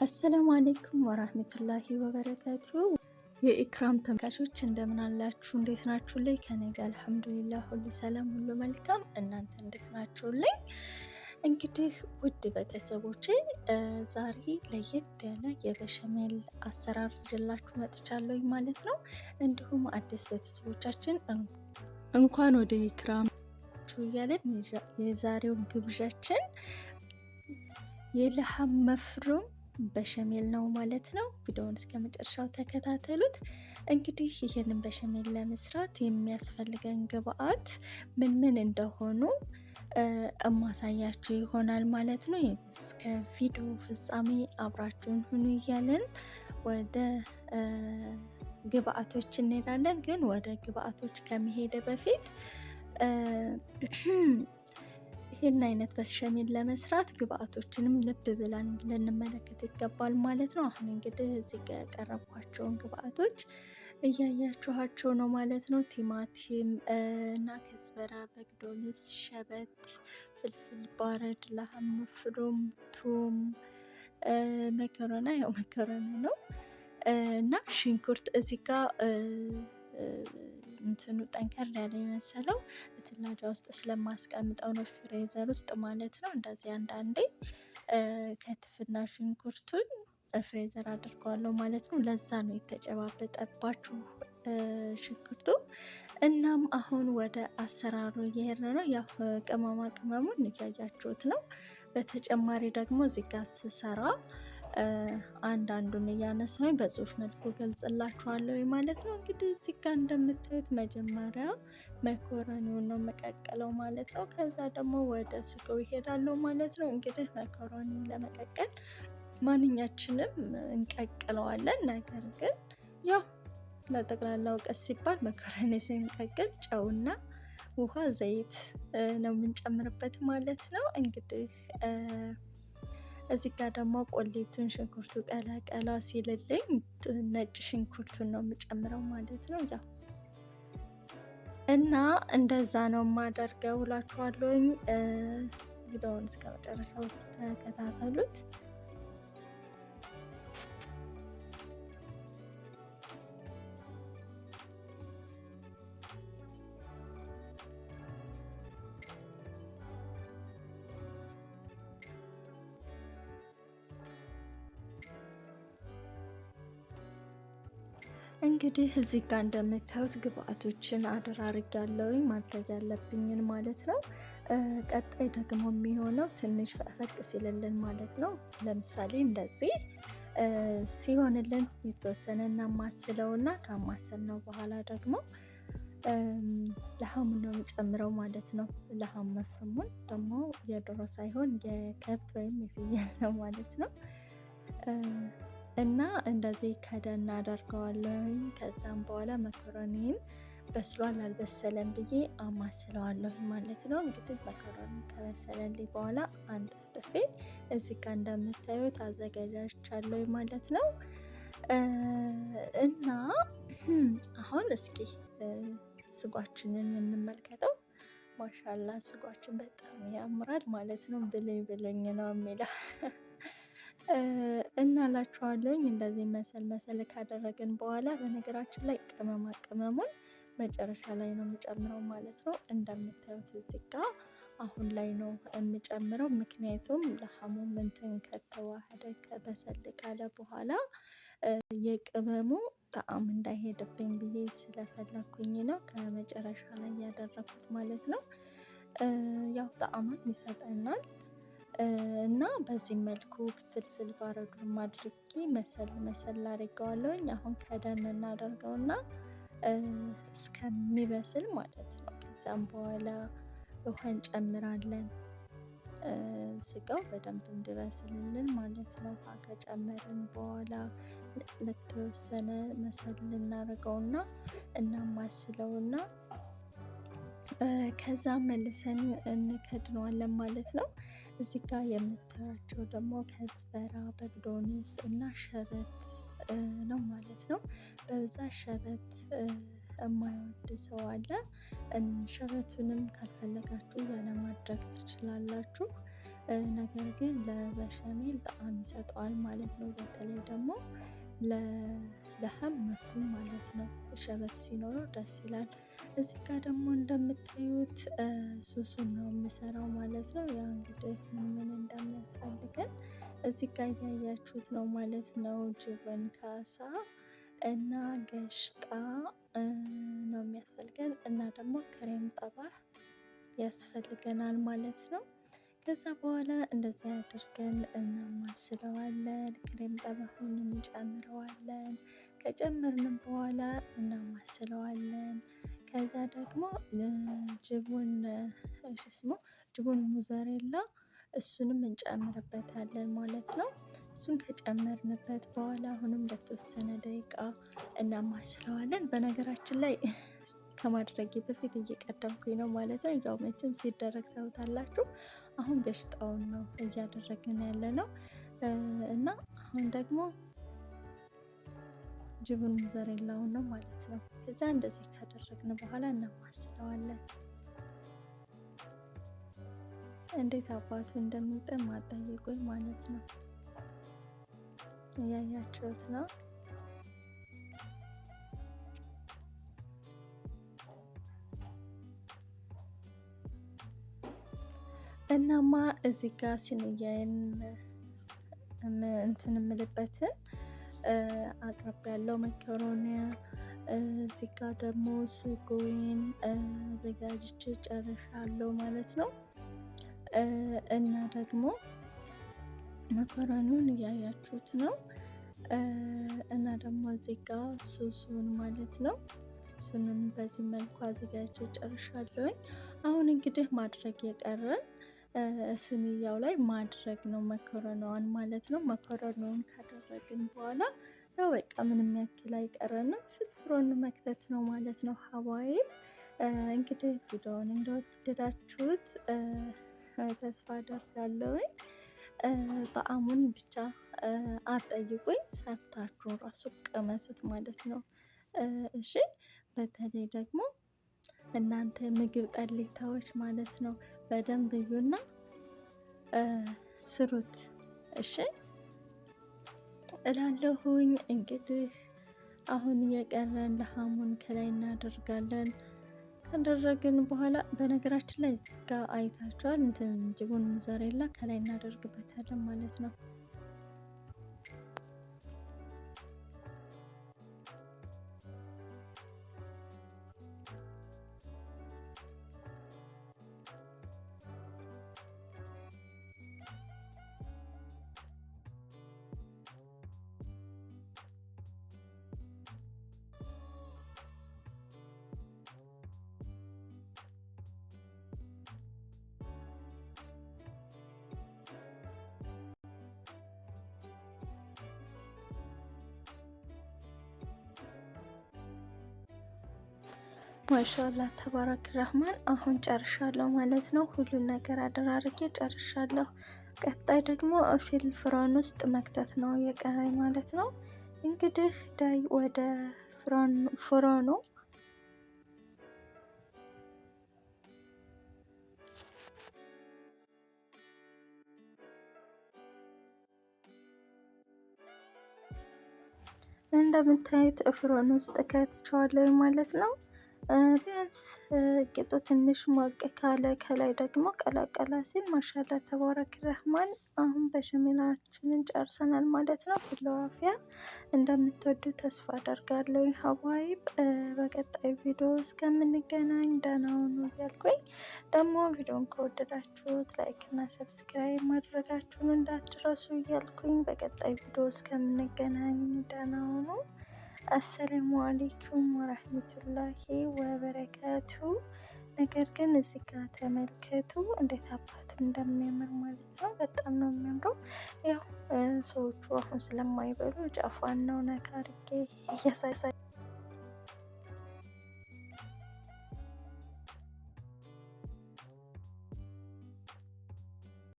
አሰላሙ አለይኩም ወራህመቱላሂ ወበረካቱ። የኢክራም ተመልካቾች እንደምን አላችሁ? እንዴት ናችሁልኝ? ከኔ ጋር አልሐምዱሊላህ ሁሉ ሰላም፣ ሁሉ መልካም። እናንተ እንዴት ናችሁልኝ? እንግዲህ ውድ ቤተሰቦቼ ዛሬ ለየት ያለ የበሸሜል አሰራር ይዤላችሁ መጥቻለሁ ማለት ነው። እንዲሁም አዲስ ቤተሰቦቻችን እንኳን ወደ ኢክራም እያለን የዛሬው ግብዣችን የለሐም መፍሩም በሸሜል ነው ማለት ነው። ቪዲዮውን እስከ መጨረሻው ተከታተሉት። እንግዲህ ይህንን በሸሜል ለመስራት የሚያስፈልገን ግብአት ምን ምን እንደሆኑ እማሳያችሁ ይሆናል ማለት ነው። እስከ ቪዲዮ ፍጻሜ አብራችሁን ሁኑ እያለን ወደ ግብአቶች እንሄዳለን። ግን ወደ ግብአቶች ከመሄድ በፊት ይህን አይነት በሸሜል ለመስራት ግብአቶችንም ልብ ብለን ልንመለከት ይገባል ማለት ነው። አሁን እንግዲህ እዚህ ጋር ያቀረብኳቸውን ግብአቶች እያያችኋቸው ነው ማለት ነው። ቲማቲም እና ከዝበራ፣ በግዶንስ፣ ሸበት፣ ፍልፍል ባረድ፣ ለሐም መፍሩም፣ ቱም፣ መከሮና ያው መከሮና ነው እና ሽንኩርት እዚህ ጋር እንትኑ ጠንከር ያለ የመሰለው ትላጃ ውስጥ ስለማስቀምጠው ነው፣ ፍሬዘር ውስጥ ማለት ነው። እንደዚህ አንዳንዴ ከትፍና ሽንኩርቱን ፍሬዘር አድርገዋለሁ ማለት ነው። ለዛ ነው የተጨባበጠባችሁ ሽንኩርቱ። እናም አሁን ወደ አሰራሩ እየሄድን ነው። ያው ቅመማ ቅመሙን እያያችሁት ነው። በተጨማሪ ደግሞ እዚህ ጋር ስሰራ አንዳንዱን እያነሳሁኝ በጽሁፍ መልኩ ገልጽላችኋለሁ ማለት ነው። እንግዲህ እዚህ ጋር እንደምታዩት መጀመሪያ መኮረኒውን ነው መቀቀለው ማለት ነው። ከዛ ደግሞ ወደ ስጋው ይሄዳለሁ ማለት ነው። እንግዲህ መኮረኒ ለመቀቀል ማንኛችንም እንቀቅለዋለን። ነገር ግን ያው ለጠቅላላ እውቀት ሲባል መኮረኒ ስንቀቅል ጨውና ውሃ፣ ዘይት ነው የምንጨምርበት ማለት ነው። እንግዲህ እዚህ ጋር ደግሞ ቆሌቱን ሽንኩርቱ ቀላ ሲልልኝ ነጭ ሽንኩርቱን ነው የምጨምረው ማለት ነው። ያው እና እንደዛ ነው የማደርገው እላችኋለሁኝ። ቪዲዮውን እስከ መጨረሻው ተከታተሉት። እንግዲህ እዚህ ጋር እንደምታዩት ግብአቶችን አደራርጋለሁኝ ማድረግ ያለብኝን ማለት ነው። ቀጣይ ደግሞ የሚሆነው ትንሽ ፈቅ ሲልልን ማለት ነው። ለምሳሌ እንደዚህ ሲሆንልን የተወሰነ እናማስለውና ካማሰልነው በኋላ ደግሞ ለሐሙን ነው የምጨምረው ማለት ነው። ለሐም መፍሩሙን ደግሞ የዶሮ ሳይሆን የከብት ወይም የፍየል ነው ማለት ነው። እና እንደዚህ ከደን አደርገዋለሁ። ከዛም በኋላ መኮረኒን በስሏል አልበሰለም ብዬ አማስለዋለሁ ማለት ነው። እንግዲህ መኮረኒ ከበሰለልኝ በኋላ አንጠፍጥፌ እዚህ ጋር እንደምታዩት አዘጋጃችኋለሁ ማለት ነው። እና አሁን እስኪ ስጓችንን እንመልከተው። ማሻላ ስጓችን በጣም ያምራል ማለት ነው። ብሉኝ ብሉኝ ነው የሚለው እናላችኋለሁኝ። እንደዚህ መሰል ካደረግን በኋላ በነገራችን ላይ ቅመማ ቅመሙን መጨረሻ ላይ ነው የምጨምረው ማለት ነው። እንደምታዩት እዚህ ጋር አሁን ላይ ነው የምጨምረው፣ ምክንያቱም ለሐሙ እንትን ከተዋሃደ በሰል ካለ በኋላ የቅመሙ ጣዕም እንዳይሄድብኝ ብዬ ስለፈለኩኝ ነው ከመጨረሻ ላይ ያደረኩት ማለት ነው። ያው ጣዕሙን ይሰጠናል። እና በዚህ መልኩ ፍልፍል ባረዱን አድርጌ መሰል አድርገዋለሁኝ። አሁን ከደን እናደርገውና እስከሚበስል ማለት ነው። ከዛም በኋላ ውሃ እንጨምራለን፣ ስጋው በደንብ እንዲበስልልን ማለት ነው። ውሃ ከጨመርን በኋላ ለተወሰነ መሰል እናደርገውና እናማስለውና ከዛ መልሰን እንከድነዋለን ማለት ነው። እዚህ ጋር የምታያቸው ደግሞ ከዝበራ፣ በግዶንስ እና ሸበት ነው ማለት ነው። በብዛት ሸበት የማይወድ ሰው አለ። ሸበቱንም ካልፈለጋችሁ ያለማድረግ ትችላላችሁ። ነገር ግን ለበሸሜል ጣዕም ይሰጠዋል ማለት ነው። በተለይ ደግሞ ለለሐም መፍሩም ማለት ነው። ሸበት ሲኖረው ደስ ይላል። እዚህ ጋር ደግሞ እንደምታዩት ሱሱን ነው የምሰራው ማለት ነው። ያው እንግዲህ ምን እንደሚያስፈልገን እዚህ ጋር እያያችሁት ነው ማለት ነው። ጅብን ካሳ እና ገሽጣ ነው የሚያስፈልገን እና ደግሞ ክሬም ጠባህ ያስፈልገናል ማለት ነው። ከዛ በኋላ እንደዚህ አድርገን እናማስለዋለን። ክሬም ጠባሁን እንጨምረዋለን። ከጨመርንም በኋላ እናማስለዋለን። ከዛ ደግሞ ጅቡን ሙዘሬላ እሱንም እንጨምርበታለን ማለት ነው። እሱን ከጨመርንበት በኋላ አሁንም ለተወሰነ ደቂቃ እናማስለዋለን። በነገራችን ላይ ከማድረጌ በፊት እየቀደምኩኝ ነው ማለት ነው። ያው መቼም ሲደረግ ታዩታላችሁ። አሁን ገሽጣውን ነው እያደረግን ያለ ነው እና አሁን ደግሞ ጅቡን ሙዘሬላውን ነው ማለት ነው። ከዛ እንደዚህ ካደረግን በኋላ እናማስለዋለን። እንዴት አባቱ እንደሚጥም አጠይቁኝ ማለት ነው። እያያችሁት ነው። እናማ እዚህ ጋር ሲንያዬን እንትን የምልበትን አቅርብ ያለው መኮሮኒ እዚህ ጋር ደግሞ ስጎይን አዘጋጅቼ ጨርሻለሁ ማለት ነው። እና ደግሞ መኮረኒውን እያያችሁት ነው። እና ደግሞ እዚህ ጋር ሱሱን ማለት ነው። ሱሱንም በዚህ መልኩ አዘጋጅቼ ጨርሻለሁኝ። አሁን እንግዲህ ማድረግ የቀረን ስንያው ላይ ማድረግ ነው መኮረኒዋን ማለት ነው። መኮረኒውን ካደረግን በኋላ ያው በቃ ምንም ያክል አይቀረንም፣ ፍርፍሩን መክተት ነው ማለት ነው። ሀባይብ እንግዲህ ቪዲዮውን እንደወደዳችሁት ተስፋ አደርጋለሁኝ። ጣዕሙን ብቻ አትጠይቁኝ፣ ሰርታችሁ ራሱ ቅመሱት ማለት ነው። እሺ በተለይ ደግሞ እናንተ ምግብ ጠሊታዎች ማለት ነው በደንብ እዩና ስሩት እሺ እላለሁኝ። እንግዲህ አሁን የቀረን ለሐሙን ከላይ እናደርጋለን። ካደረግን በኋላ በነገራችን ላይ እዚህ ጋር አይታችኋል እንትን ጅቡን ሙዘሬላ ከላይ እናደርግበታለን ማለት ነው። ማሻአላህ ተባረክ ረህማን። አሁን ጨርሻለሁ ማለት ነው። ሁሉን ነገር አደራርጌ ጨርሻለሁ። ቀጣይ ደግሞ ፍሮን ውስጥ መክተት ነው የቀረኝ ማለት ነው። እንግዲህ ዳይ ወደ ፍሮኑ እንደምታዩት ፍሮን ውስጥ ከትቼዋለሁ ማለት ነው። ቢያንስ ቂጡ ትንሽ ሞቅ ካለ ከላይ ደግሞ ቀላቀላ ሲል ማሻላ ተባረክ ረህማን። አሁን በሸሜላችንን ጨርሰናል ማለት ነው። ፍለዋፊያ እንደምትወዱ ተስፋ አደርጋለሁ። ሀባይብ በቀጣይ ቪዲዮ እስከምንገናኝ ደህና ሁኑ እያልኩኝ ደግሞ ቪዲዮን ከወደዳችሁት ላይክ እና ሰብስክራይብ ማድረጋችሁን እንዳትረሱ እያልኩኝ በቀጣይ ቪዲዮ እስከምንገናኝ ደህና ሁኑ። አሰላሙ አሌይኩም ወረህመቱላሂ ወበረካቱ። ነገር ግን እዚህ ጋር ተመልከቱ እንዴት አባቱ እንደሚያምር ማለት ነው። በጣም ነው የሚያምረው። ያው ሰዎቹ አሁን ስለማይበሉ ጫፏን ነው ነካ አድርጌ እያሳይ